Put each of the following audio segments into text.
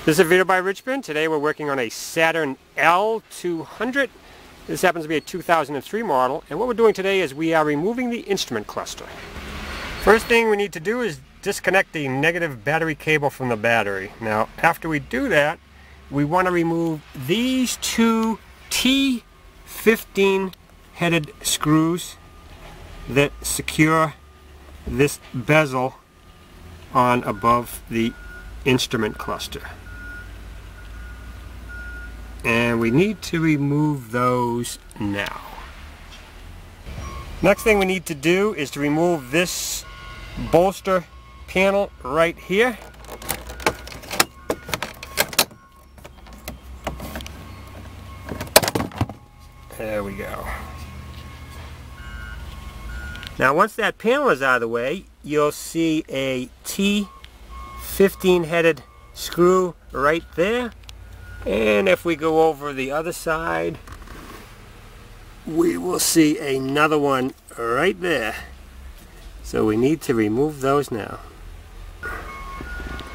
This is a video by Richmond. Today we're working on a Saturn L200. This happens to be a 2003 model, and what we're doing today is we are removing the instrument cluster. First thing we need to do is disconnect the negative battery cable from the battery. Now after we do that, we want to remove these two T15 headed screws that secure this bezel on above the instrument cluster. And we need to remove those now. Next thing we need to do is to remove this bolster panel right here. There we go. Now once that panel is out of the way, you'll see a T15 headed screw right there. And if we go over the other side, we will see another one right there. So we need to remove those now.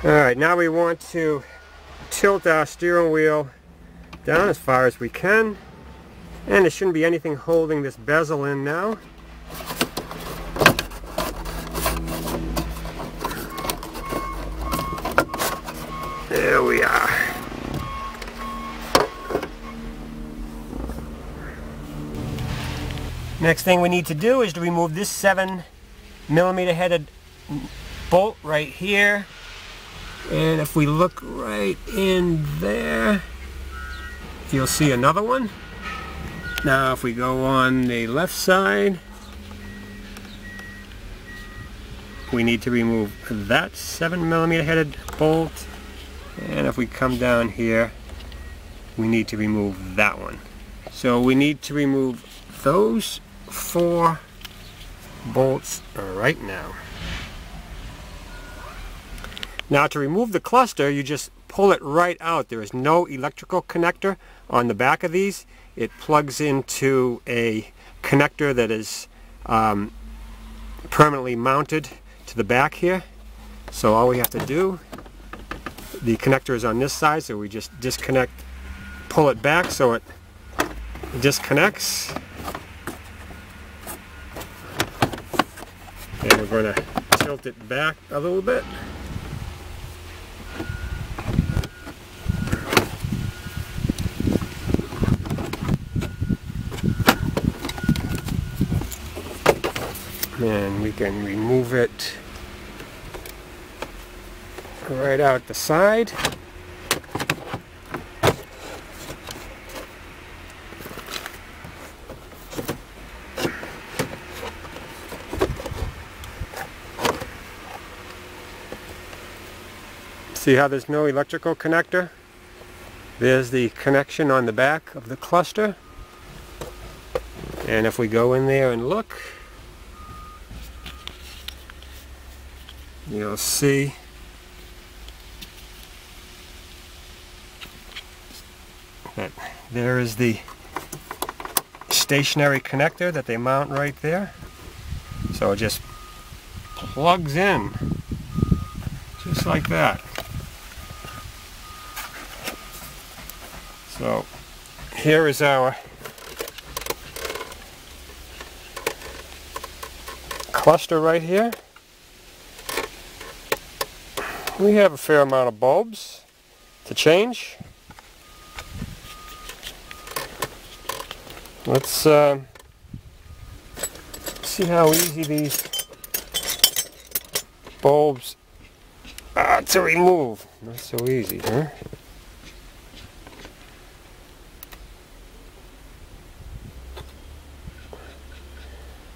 Alright, now we want to tilt our steering wheel down as far as we can. And there shouldn't be anything holding this bezel in now. There we are. Next thing we need to do is to remove this 7mm headed bolt right here. And if we look right in there, you'll see another one. Now if we go on the left side, we need to remove that 7mm headed bolt. And if we come down here, we need to remove that one. So we need to remove those 4 bolts right now. Now to remove the cluster, you just pull it right out. There is no electrical connector on the back of these. It plugs into a connector that is permanently mounted to the back here. So all we have to do, the connector is on this side, so we just disconnect, pull it back so it disconnects. And we're going to tilt it back a little bit. And we can remove it right out the side. See how there's no electrical connector? There's the connection on the back of the cluster. And if we go in there and look, you'll see that there is the stationary connector that they mount right there. So it just plugs in just like that. So here is our cluster right here. We have a fair amount of bulbs to change. Let's see how easy these bulbs are to remove. Not so easy, huh?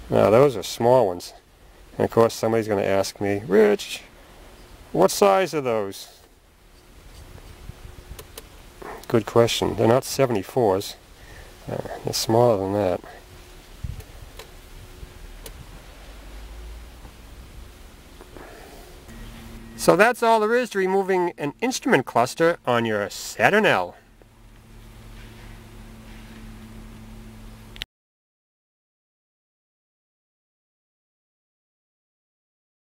Now those are small ones. And of course somebody's going to ask me, Rich, what size are those? Good question. They're not 74s. They're smaller than that. So that's all there is to removing an instrument cluster on your Saturn L.